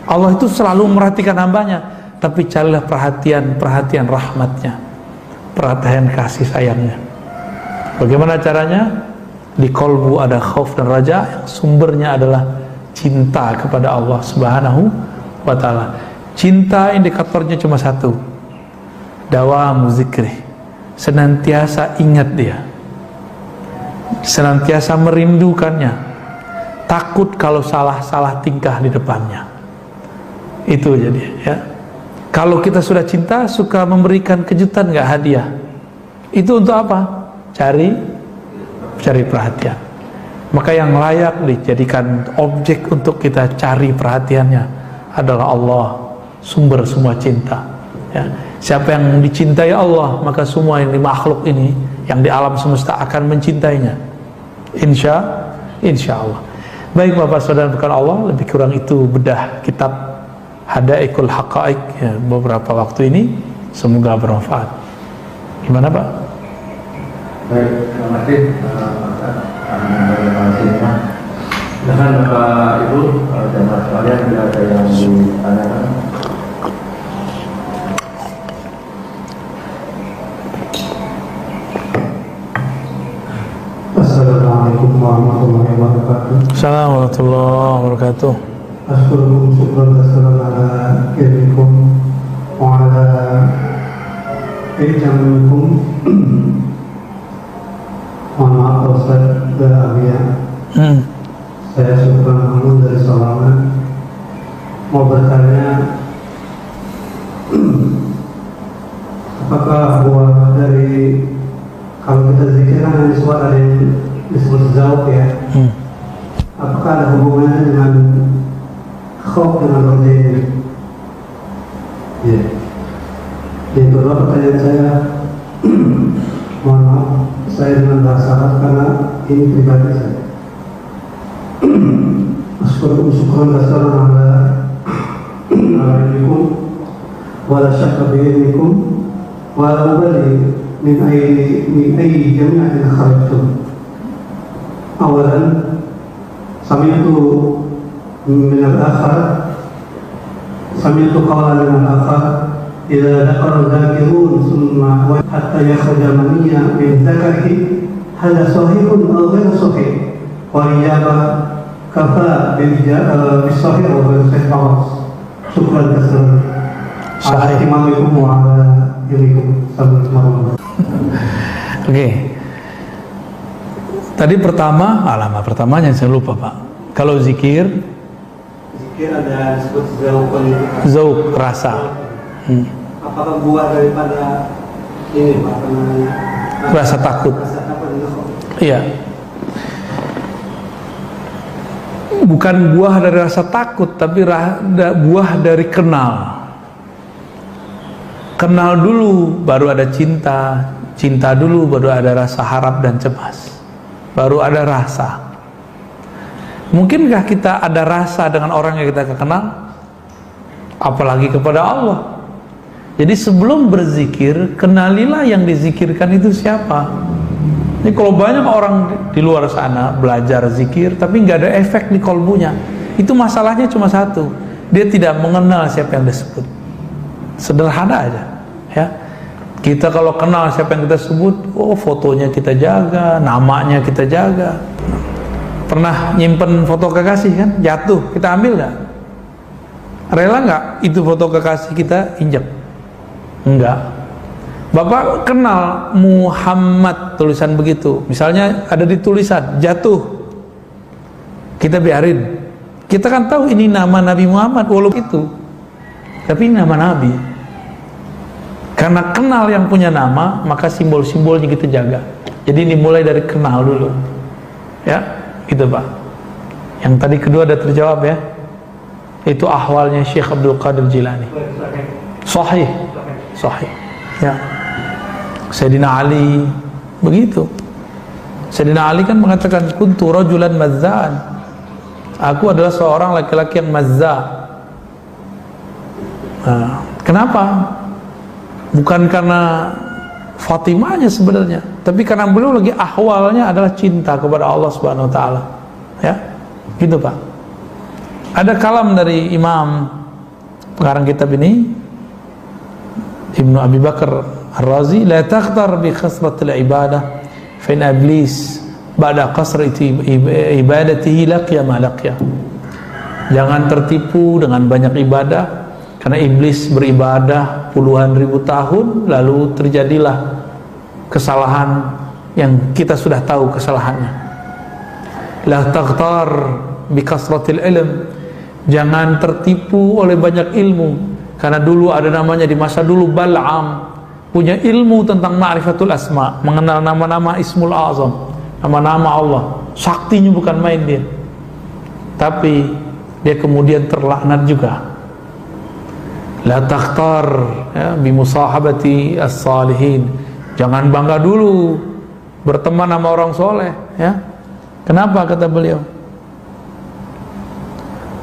Allah itu selalu merhatikan hambanya, tapi carilah perhatian rahmatnya, perhatian kasih sayangnya. Bagaimana caranya? Di kolbu ada khauf dan raja, yang sumbernya adalah cinta kepada Allah Subhanahu wa ta'ala. Cinta indikatornya cuma satu, dawamu zikri, senantiasa ingat dia, senantiasa merindukannya, takut kalau salah tingkah di depannya. Itu jadi ya. Kalau kita sudah cinta, suka memberikan kejutan nggak, hadiah. Itu untuk apa? Cari perhatian. Maka yang layak dijadikan objek untuk kita cari perhatiannya adalah Allah, sumber semua cinta ya. Siapa yang dicintai Allah, maka semua yang di makhluk ini, yang di alam semesta akan mencintainya, insya Allah. Baik Bapak Saudara bukan Allah, lebih kurang itu bedah kitab Hadaikul Haqaiq ya, beberapa waktu ini. Semoga bermanfaat. Gimana Pak? Baik, terima kasih dengan Bapak Ibu jamaah sekalian, bila ada yang ditanyakan. Assalamualaikum warahmatullahi wabarakatuh. Assalamualaikum warahmatullahi wabarakatuh. Assalamualaikum warahmatullahi wabarakatuh. Wa ala ijamikum. Mohon maaf Ustaz dan Abia. Saya Syukran Mahmud dari Sawangan. Mau bertanya, apakah buah dari, kalau kita zikir kan ada suara yang disebut zauk ya, apakah ada hubungannya dengan khauf dengan roja ini? Ya. Yang kedua pertanyaan saya, mohon maaf, saya dengan bahasa Arab karena ini pribadi saya. Syukran katsiran ala ilmikum wa la syakka bi ilmikum wa la ubali min ayyi jami'atin kharajtum. Awalan sami'tu min al-akhar, sami'tu qawlan min al-akhar idza dhakara al-dhakirun thumma hatta yakhruja maniyya min dhakarihi hal sahihun aw ghairu sahih, wa ijaba kafa bil sahih wa ghairu sahih faqat. Syukran katsiran. Assalamualaikum warahmatullahi wabarakatuh. Oke. Tadi pertamanya saya lupa Pak. Kalau zikir ada disebut zauk, rasa. Apakah buah daripada ini Pak? Rasa takut. Rasa takut itu. Iya. Bukan buah dari rasa takut, tapi buah dari kenal. Kenal dulu, baru ada cinta. Cinta dulu, baru ada rasa harap dan cemas. Baru ada rasa. Mungkinkah kita ada rasa dengan orang yang kita kenal? Apalagi kepada Allah. Jadi sebelum berzikir, kenalilah yang dizikirkan itu siapa. Ini kalau banyak orang di luar sana belajar zikir, tapi nggak ada efek di kolbunya. Itu masalahnya cuma satu. Dia tidak mengenal siapa yang disebut. Sederhana aja. Ya. Kita kalau kenal siapa yang kita sebut, oh fotonya kita jaga, namanya kita jaga. Pernah nyimpen foto kekasih kan, jatuh, kita ambil nggak? Rela nggak itu foto kekasih kita injak? Enggak. Bapak kenal Muhammad, tulisan begitu, misalnya ada di tulisan jatuh, kita biarin. Kita kan tahu ini nama Nabi Muhammad, walaupun itu, tapi ini nama Nabi. Karena kenal yang punya nama, maka simbol-simbolnya kita jaga. Jadi dimulai dari kenal dulu. Ya, gitu Pak. Yang tadi kedua ada terjawab ya. Itu ahwalnya Syekh Abdul Qadir Jilani. Sahih. Sahih. Ya. Sayyidina Ali begitu. Sayyidina Ali kan mengatakan kuntu rajulan mazza'an. Aku adalah seorang laki-laki yang mazza'. Nah, kenapa? Bukan karena Fatimahnya sebenarnya, tapi karena beliau lagi ahwalnya adalah cinta kepada Allah Subhanahu wa taala. Ya. Gitu, Pak. Ada kalam dari Imam pengarang kitab ini, Ibnu Abi Bakar Ar-Razi, la taghtar bi khasratil ibadah fa in iblis ba'da qasrati ibadatihi laqiya ma laqiya. Jangan tertipu dengan banyak ibadah, karena iblis beribadah puluhan ribu tahun, lalu terjadilah kesalahan yang kita sudah tahu kesalahannya. La taghtar bi kasratil ilm, jangan tertipu oleh banyak ilmu, karena dulu ada namanya di masa dulu Bal'am, punya ilmu tentang ma'rifatul asma, mengenal nama-nama Ismul Azam, nama-nama Allah, saktinya bukan main dia. Tapi dia kemudian terlaknat juga. La takhtar ya, bimusahabati as-salihin, jangan bangga dulu berteman sama orang soleh ya. Kenapa kata beliau?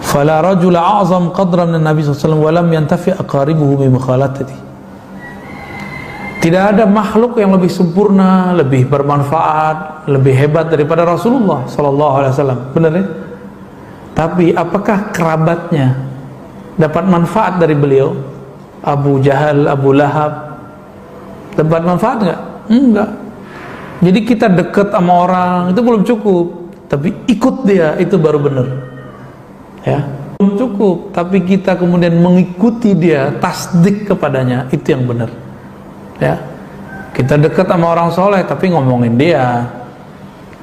Fala rajula a'zam qadran min Nabi sallallahu alaihi wasallam wa lam yantafi aqaribuhu bi mukhalatati. Tidak ada makhluk yang lebih sempurna, lebih bermanfaat, lebih hebat daripada Rasulullah sallallahu alaihi wasallam. Benar ya? Tapi apakah kerabatnya dapat manfaat dari beliau? Abu Jahal, Abu Lahab dapat manfaat enggak? Enggak. Jadi kita dekat sama orang itu belum cukup, tapi ikut dia itu baru benar. Ya, belum cukup, tapi kita kemudian mengikuti dia, tasdik kepadanya, itu yang benar. Ya, kita dekat sama orang soleh tapi ngomongin dia,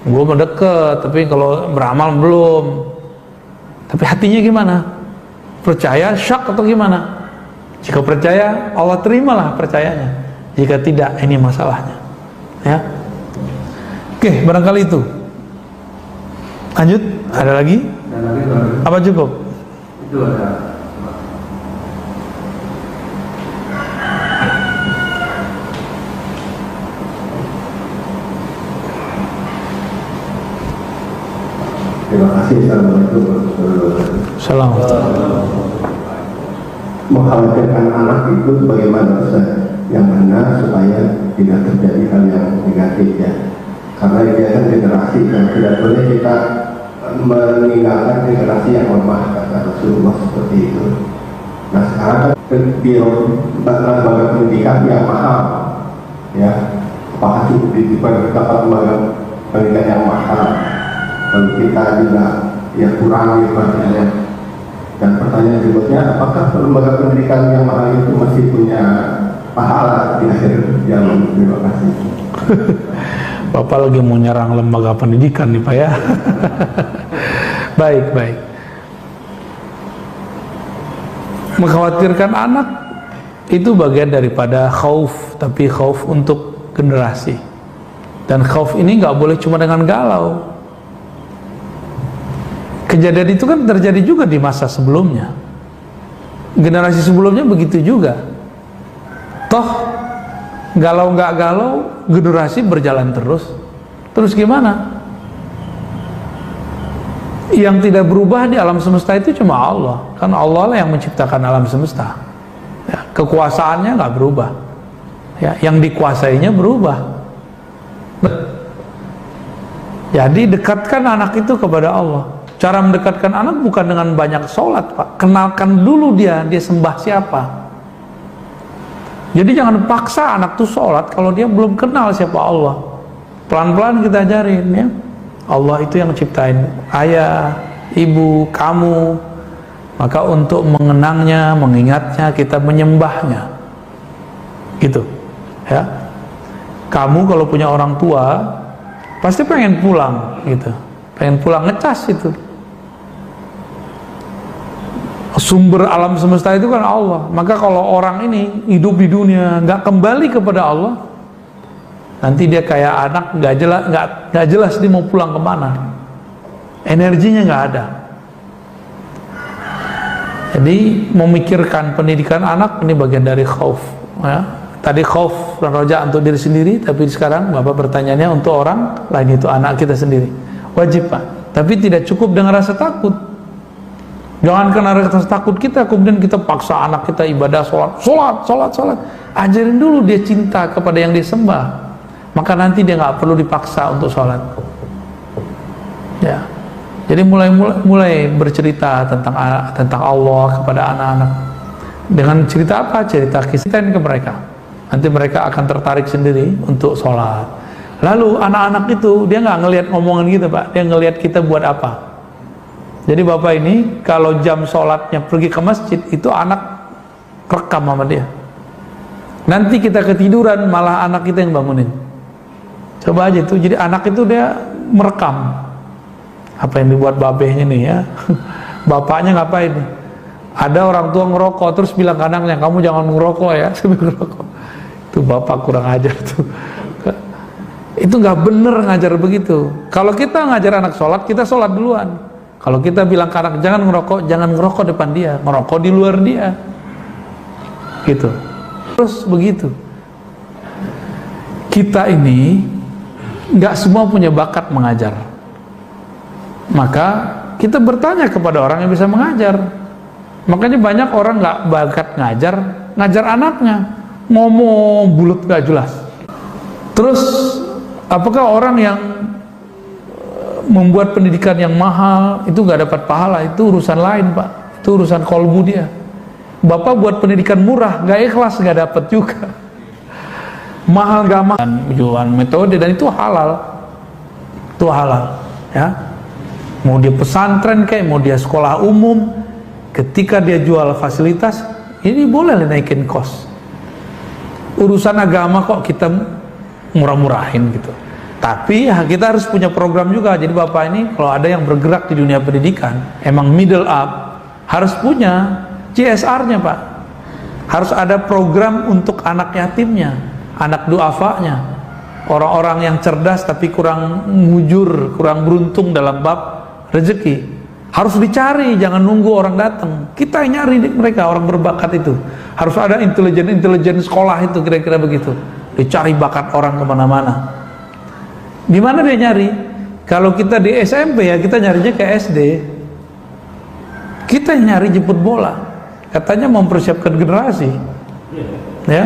gue mau deket tapi kalau beramal belum. Tapi hatinya gimana? Percaya, syak atau gimana? Jika percaya, Allah terimalah percayanya. Jika tidak, ini masalahnya. Ya. Oke, barangkali itu. Lanjut, ada lagi? Apa cukup? Itu ada. Terima kasih. Assalamualaikum warahmatullahi wabarakatuh. Salam. Mengkhawatirkan anak itu bagaimana Ustaz? Yang mana supaya tidak terjadi hal yang negatif ya. Karena dia kan generasi yang tidak boleh kita meninggalkan generasi yang lemah, kata Rasulullah seperti itu. Nah sekarang kan lembaga pendidikan yang mahal ya, apakah cukup dititipkan dapat lembaga pendidikan yang mahal? Kalau kita juga ya kurang ibaratnya. Dan pertanyaan berikutnya, apakah lembaga pendidikan yang mahal itu masih punya pahala di akhir zaman? Terima kasih. Bapak lagi mau nyerang lembaga pendidikan nih Pak ya. Baik. Mengkhawatirkan anak itu bagian daripada khauf, tapi khauf untuk generasi. Dan khauf ini nggak boleh cuma dengan galau. Kejadian itu kan terjadi juga di masa sebelumnya. Generasi sebelumnya begitu juga. Toh galau nggak galau, generasi berjalan terus. Terus gimana? Yang tidak berubah di alam semesta itu cuma Allah. Kan Allah lah yang menciptakan alam semesta. Ya, kekuasaannya nggak berubah. Ya, yang dikuasainya berubah. Jadi dekatkan anak itu kepada Allah. Cara mendekatkan anak bukan dengan banyak sholat, Pak. Kenalkan dulu dia sembah siapa. Jadi jangan paksa anak tuh sholat kalau dia belum kenal siapa Allah. Pelan-pelan kita ajarin ya. Allah itu yang ciptain ayah, ibu, kamu. Maka untuk mengenangnya, mengingatnya, kita menyembahnya. Gitu. Ya. Kamu kalau punya orang tua pasti pengen pulang gitu. Pengen pulang ngecas itu. Sumber alam semesta itu kan Allah. Maka kalau orang ini hidup di dunia nggak kembali kepada Allah, nanti dia kayak anak nggak jelas dia mau pulang kemana. Energinya nggak ada. Jadi memikirkan pendidikan anak ini bagian dari khauf. Ya. Tadi khauf dan roja untuk diri sendiri, tapi sekarang Bapak bertanyanya untuk orang lain, itu anak kita sendiri. Wajib Pak. Tapi tidak cukup dengan rasa takut. Jangan karena rasa takut kita kemudian kita paksa anak kita ibadah sholat. Ajarin dulu dia cinta kepada yang disembah. Maka nanti dia nggak perlu dipaksa untuk sholat. Ya. Jadi mulai bercerita tentang Allah kepada anak-anak. Dengan cerita apa? Cerita kisah ke mereka. Nanti mereka akan tertarik sendiri untuk sholat. Lalu anak-anak itu dia nggak ngelihat ngomongan gitu Pak, dia ngelihat kita buat apa. Jadi Bapak ini kalau jam sholatnya pergi ke masjid, itu anak rekam sama dia. Nanti kita ketiduran malah anak kita yang bangunin. Coba aja itu, jadi anak itu dia merekam apa yang dibuat babehnya nih ya. Bapaknya ngapain nih? Ada orang tua ngerokok terus bilang ke anaknya, kamu jangan ngerokok ya. Itu bapak kurang ajar tuh. Itu nggak bener ngajar begitu. Kalau kita ngajar anak sholat, kita sholat duluan. Kalau kita bilang ke anak jangan ngerokok depan dia, ngerokok di luar dia. Gitu. Terus begitu. Kita ini nggak semua punya bakat mengajar. Maka kita bertanya kepada orang yang bisa mengajar. Makanya banyak orang nggak bakat ngajar anaknya, ngomong bulat nggak jelas. Terus apakah orang yang membuat pendidikan yang mahal itu nggak dapat pahala? Itu urusan lain Pak, itu urusan kolbu dia. Bapak buat pendidikan murah nggak ikhlas, nggak dapat juga. Mahal nggak mahal, jualan metode, dan itu halal ya. Mau dia pesantren kayak mau dia sekolah umum, ketika dia jual fasilitas ini boleh naikin kos. Urusan agama kok kita murah-murahin gitu. Tapi ya, kita harus punya program juga. Jadi Bapak ini kalau ada yang bergerak di dunia pendidikan, emang middle up, harus punya CSR-nya Pak. Harus ada program untuk anak yatimnya, anak duafanya, orang-orang yang cerdas tapi kurang mujur, kurang beruntung dalam bab rezeki. Harus dicari, jangan nunggu orang datang. Kita yang nyari mereka, orang berbakat itu. Harus ada intelijen sekolah itu, kira-kira begitu. Dicari bakat orang kemana-mana. Di mana dia nyari? Kalau kita di SMP ya kita nyarinya ke SD. Kita nyari jemput bola. Katanya mempersiapkan generasi. Ya.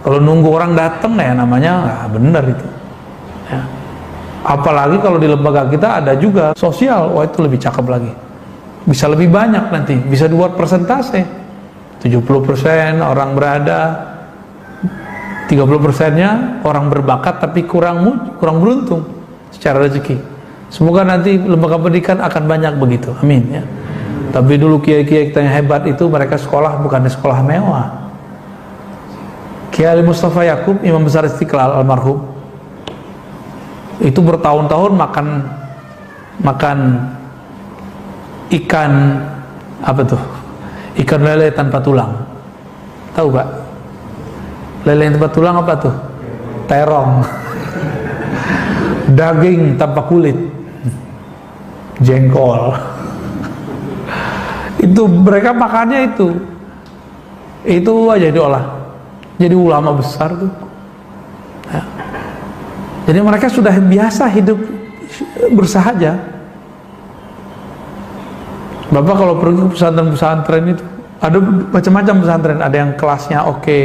Kalau nunggu orang datang ya namanya nggak benar itu. Ya. Apalagi kalau di lembaga kita ada juga sosial, wah itu lebih cakep lagi. Bisa lebih banyak nanti, bisa dibuat persentase. 70% orang berada, 30%-nya orang berbakat tapi kurang beruntung secara rezeki. Semoga nanti lembaga pendidikan akan banyak begitu, amin ya. Tapi dulu kiai-kiai kita yang hebat itu mereka sekolah bukan di sekolah mewah. Kiai Mustafa Yakub, Imam Besar Istiqlal almarhum, Itu bertahun-tahun makan ikan apa tuh? Ikan lele tanpa tulang. Tahu Pak? Lele tanpa tulang apa tuh? Terong. Daging tanpa kulit. Jengkol. Itu mereka makannya itu aja diolah. Jadi ulama besar tuh. Ya. Jadi mereka sudah biasa hidup bersahaja. Bapak kalau pergi ke pesantren-pesantren itu ada macam-macam pesantren. Ada yang kelasnya oke,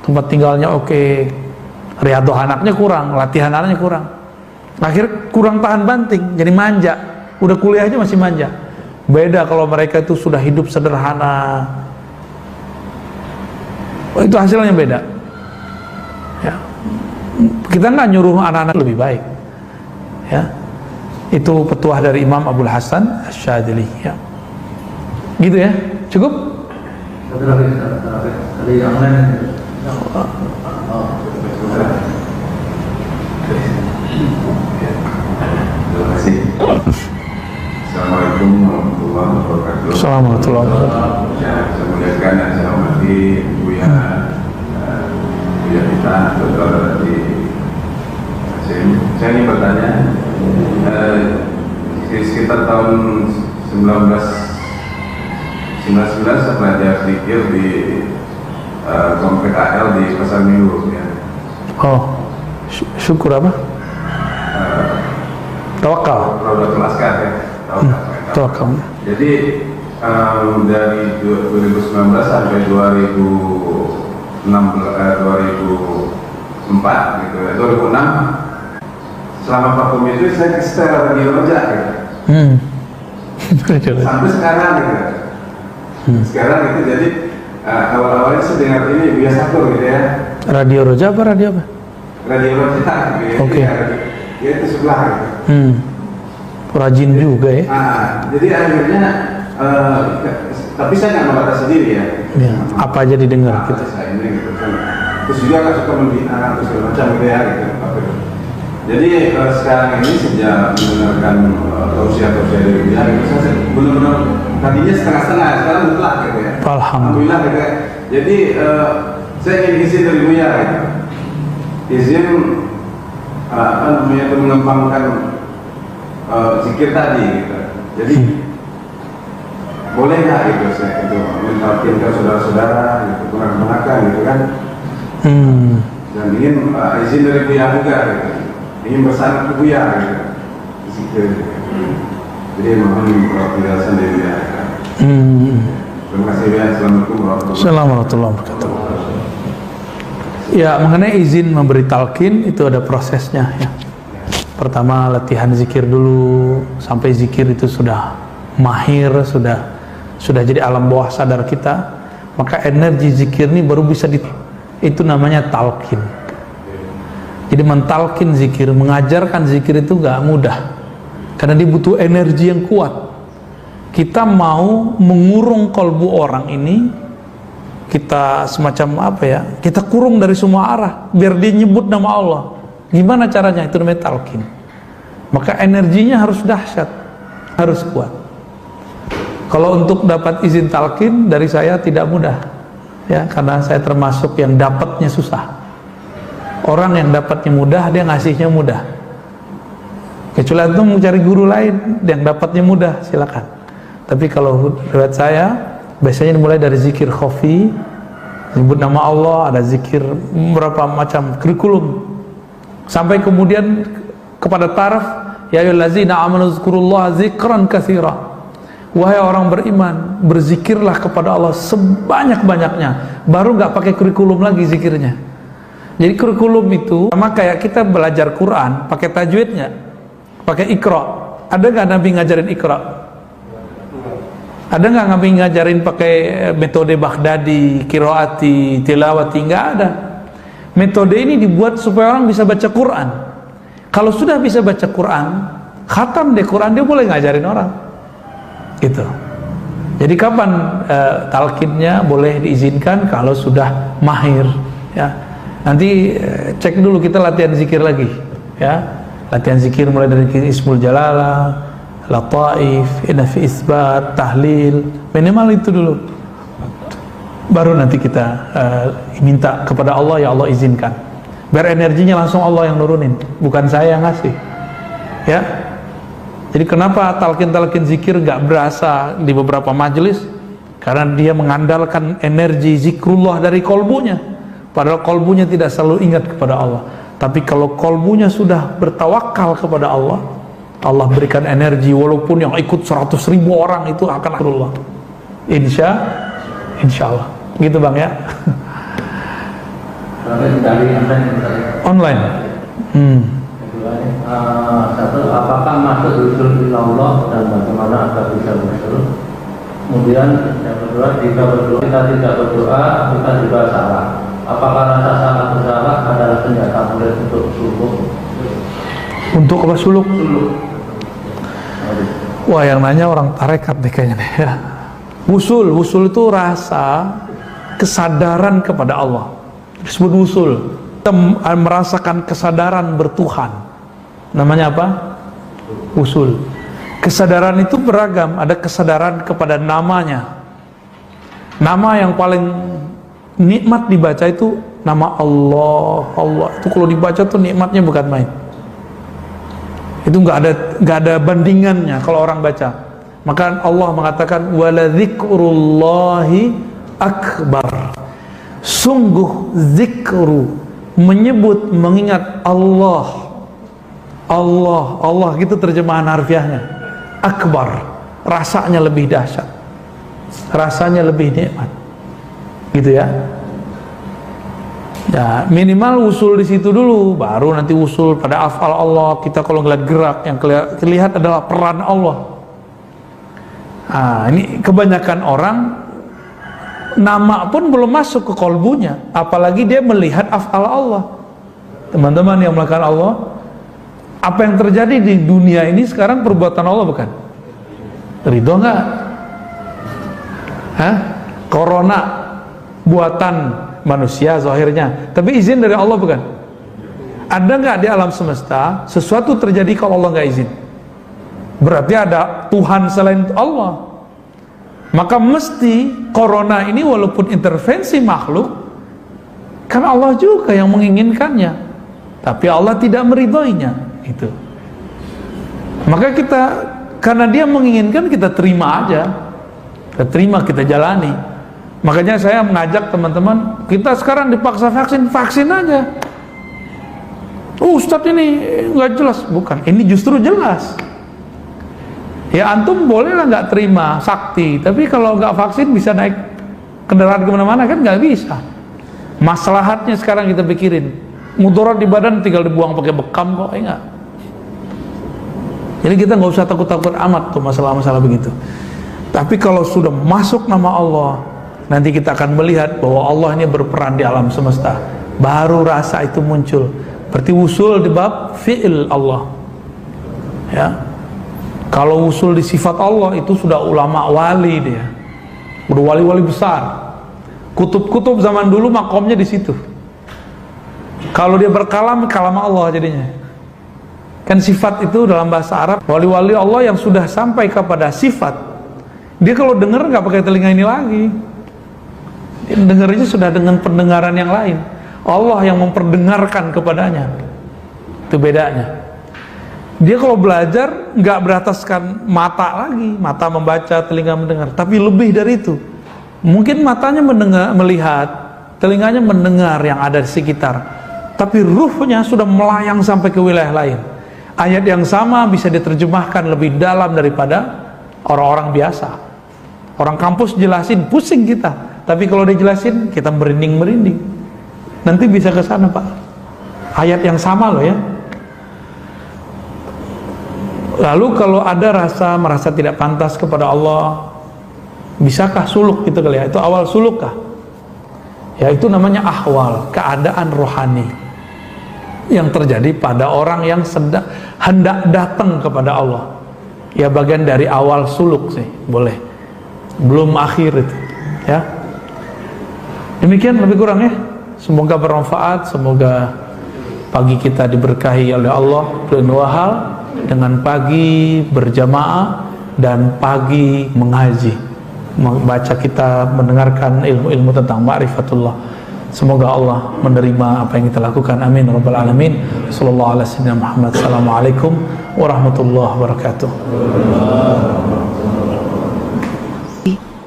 tempat tinggalnya oke, riadoh anaknya kurang, latihan anaknya kurang. Akhirnya kurang tahan banting, jadi manja. Udah kuliah aja masih manja. Beda kalau mereka itu sudah hidup sederhana. Oh, itu hasilnya beda. Ya. Kita nggak nyuruh anak-anak lebih baik. Ya. Itu petuah dari Imam Abdul Hasan Asy-Syadzili. Ya. Gitu ya. Cukup? Ada yang lain. Terima kasih. Assalamualaikum warahmatullahi wabarakatuh. Assalamualaikum warahmatullahi wabarakatuh. Saya muliakan dan saya hormati Buya kita, Dr. Haji Hasyim. Saya ingin bertanya, sekitar tahun 1999 saya belajar zikir di komplek AL di Pasar Minggu. Ya. Oh, syukur apa? Tawakal. Rodatul Askar ya. Tawakal. Jadi dari 2019 sampai 2004 gitu ya, 2006 selama vakum itu saya setel radio aja gitu. Sampai sekarang gitu. Sekarang gitu, jadi awal-awalnya saya dengar ini biasa tuh gitu ya. Radio Roja apa radio apa? Radio Roja gitu. Oke. Ya itu sebelah gitu. Rajin juga ya. Jadi akhirnya tapi saya nggak membatasi diri ya. Ya, apa aja didengar gitu. Saya ini gitu kan. Terus juga nggak suka membina terus segala macam gitu ya gitu. Jadi sekarang ini sejak mendengarkan tausiah dari dia, gitu, saya benar-benar tadinya setengah-setengah, sekarang mutlak gitu ya. Alhamdulillah gitu ya. Jadi saya ingin izin dari Buya gitu. Izin apa namanya itu mengembangkan zikir tadi gitu. Jadi boleh nggak gitu saya itu mentalkin ke saudara-saudara gitu, keponakan gitu kan. Dan ingin izin dari Buya juga gitu. Ingin bersama ke Buya gitu. Zikir gitu. Jadi mohon penjelasan dari Buya. Terima kasih Buya. Assalamualaikum warahmatullahi wabarakatuh. Ya, mengenai izin memberi talqin itu ada prosesnya ya. Pertama latihan zikir dulu sampai zikir itu sudah mahir, sudah jadi alam bawah sadar kita, maka energi zikir ini baru bisa itu namanya talqin. Jadi mentalkin zikir, mengajarkan zikir itu gak mudah karena dia butuh energi yang kuat. Kita mau mengurung kolbu orang ini, kita semacam apa ya, kita kurung dari semua arah biar dia nyebut nama Allah. Gimana caranya? Itu namanya talqin. Maka energinya harus dahsyat, harus kuat. Kalau untuk dapat izin talqin dari saya tidak mudah ya, karena saya termasuk yang dapatnya susah. Orang yang dapatnya mudah, dia ngasihnya mudah. Kecuali itu mencari guru lain yang dapatnya mudah, silakan. Tapi kalau lewat saya, biasanya dimulai dari zikir khafi, nyebut nama Allah, ada zikir beberapa macam kurikulum, sampai kemudian kepada taraf, ya ayyuhallazina amanu dzkurullaha dzikran katsira. Wahai orang beriman, berzikirlah kepada Allah sebanyak-banyaknya. Baru nggak pakai kurikulum lagi zikirnya. Jadi kurikulum itu sama kayak kita belajar Quran, pakai tajwidnya, pakai Iqra. Ada nggak Nabi ngajarin Iqra? Ada nggak Nabi ngajarin pakai metode Baghdadi, Qiraati, Tilawati? Nggak ada. Metode ini dibuat supaya orang bisa baca Quran. Kalau sudah bisa baca Quran, khatam deh Quran, dia boleh ngajarin orang. Gitu. Jadi kapan talqinnya boleh diizinkan? Kalau sudah mahir ya. Nanti cek dulu, kita latihan zikir lagi ya. Latihan zikir mulai dari Ismul Jalalah, Lataif, Inafi Isbat, Tahlil, minimal itu dulu. Baru nanti kita minta kepada Allah, ya Allah izinkan. Biar energinya langsung Allah yang nurunin, bukan saya yang ngasih. Ya. Jadi kenapa talqin-talqin zikir gak berasa di beberapa majelis? Karena dia mengandalkan energi zikrullah dari kolbunya. Padahal kolbunya tidak selalu ingat kepada Allah. Tapi kalau kolbunya sudah bertawakal kepada Allah, Allah berikan energi, walaupun yang ikut 100.000 orang itu akan zikrullah. Insya Allah. Gitu Bang ya. Online. Satu, apakah masuk usul Allah dan bagaimana agar bisa usul? Kemudian yang kedua, jika berdoa kita tidak berdoa, kita juga salah. Apakah rasa salah bersalah adalah senjata mulia untuk suluk? Untuk apa suluk? Wah, yang nanya orang tarekat deh kayaknya nih ya. Wusul itu rasa kesadaran kepada Allah. Disebut wusul. Kita merasakan kesadaran bertuhan. Namanya apa? Wusul. Kesadaran itu beragam. Ada kesadaran kepada namanya. Nama yang paling nikmat dibaca itu nama Allah. Allah itu kalau dibaca tuh nikmatnya bukan main. Itu nggak ada bandingannya kalau orang baca. Maka Allah mengatakan wala dzikrullahi akbar. Sungguh zikru, menyebut, mengingat Allah gitu terjemahan harfiahnya. Akbar, rasanya lebih dahsyat, rasanya lebih nikmat, gitu ya. Ya, minimal usul di situ dulu, baru nanti usul pada afal Allah. Kita kalau ngeliat gerak, yang terlihat adalah peran Allah. Nah, ini kebanyakan orang nama pun belum masuk ke kolbunya, apalagi dia melihat afal Allah. Teman-teman yang melakukan Allah, apa yang terjadi di dunia ini sekarang perbuatan Allah bukan? Ridho nggak? Hah? Corona buatan manusia zahirnya, tapi izin dari Allah bukan? Ada nggak di alam semesta sesuatu terjadi kalau Allah nggak izin? Berarti ada Tuhan selain Allah. Maka mesti corona ini walaupun intervensi makhluk, kan Allah juga yang menginginkannya, tapi Allah tidak meridhoinya. Itu. Maka kita, karena dia menginginkan, kita terima aja, kita terima, kita jalani. Makanya saya mengajak teman-teman, kita sekarang dipaksa vaksin aja. Ustadz ini nggak jelas, bukan? Ini justru jelas. Ya antum bolehlah nggak terima sakti, tapi kalau nggak vaksin bisa naik kendaraan kemana-mana kan nggak bisa. Maslahatnya sekarang kita pikirin, mudarat di badan tinggal dibuang pakai bekam kok, enggak. Jadi kita nggak usah takut-takut amat tuh masalah-masalah begitu. Tapi kalau sudah masuk nama Allah, nanti kita akan melihat bahwa Allah ini berperan di alam semesta. Baru rasa itu muncul. Berarti usul di bab fi'il Allah. Ya. Kalau usul di sifat Allah itu sudah ulama wali dia. Udah wali-wali besar. Kutub-kutub zaman dulu makomnya di situ. Kalau dia berkalam, kalam Allah jadinya. Kan sifat itu dalam bahasa Arab, wali-wali Allah yang sudah sampai kepada sifat, dia kalau dengar nggak pakai telinga ini lagi. Dia dengarnya sudah dengan pendengaran yang lain. Allah yang memperdengarkan kepadanya. Itu bedanya. Dia kalau belajar nggak berataskan mata lagi, mata membaca, telinga mendengar, tapi lebih dari itu. Mungkin matanya mendengar, melihat, telinganya mendengar yang ada di sekitar, tapi ruhnya sudah melayang sampai ke wilayah lain. Ayat yang sama bisa diterjemahkan lebih dalam daripada orang-orang biasa. Orang kampus jelasin, pusing kita, tapi kalau dijelasin kita merinding-merinding. Nanti bisa ke sana Pak. Ayat yang sama loh ya. Lalu kalau ada merasa tidak pantas kepada Allah, bisakah suluk gitu kali ya? Itu awal suluk kah? Ya itu namanya ahwal, keadaan rohani yang terjadi pada orang yang sedang hendak datang kepada Allah. Ya bagian dari awal suluk sih, boleh. Belum akhir itu, ya. Demikian lebih kurang ya. Semoga bermanfaat, semoga Pagi kita diberkahi oleh Allah dua hal, dengan pagi berjamaah dan pagi mengaji, membaca kitab, mendengarkan ilmu-ilmu tentang ma'rifatullah. Semoga Allah menerima apa yang kita lakukan. Amin rabbal alamin. Sallallahu alaihi wasallam Muhammad. Assalamualaikum warahmatullahi wabarakatuh.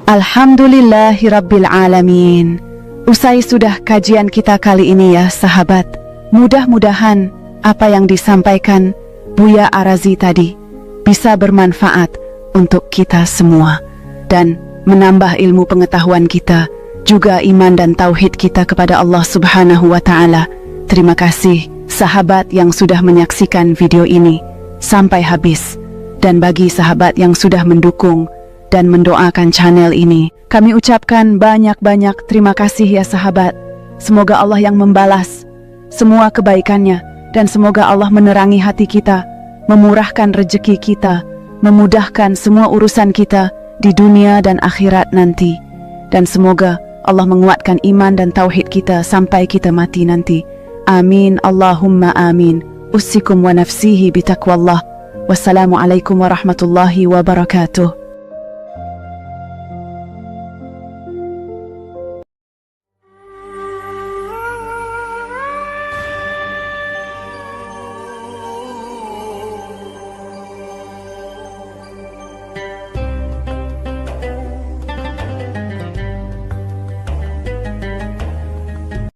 Alhamdulillahirabbil alamin. Usai sudah kajian kita kali ini ya sahabat. Mudah-mudahan apa yang disampaikan Buya Arazi tadi bisa bermanfaat untuk kita semua dan menambah ilmu pengetahuan kita, juga iman dan tauhid kita kepada Allah Subhanahu wa Ta'ala. Terima kasih sahabat yang sudah menyaksikan video ini sampai habis, dan bagi sahabat yang sudah mendukung dan mendoakan channel ini, kami ucapkan banyak-banyak terima kasih ya sahabat. Semoga Allah yang membalas semua kebaikannya, dan semoga Allah menerangi hati kita, memurahkan rezeki kita, memudahkan semua urusan kita di dunia dan akhirat nanti, dan semoga Allah menguatkan iman dan tauhid kita sampai kita mati nanti. Amin Allahumma amin. Usikum wa nafsihi bitaqwallah. Wassalamualaikum warahmatullahi wabarakatuh.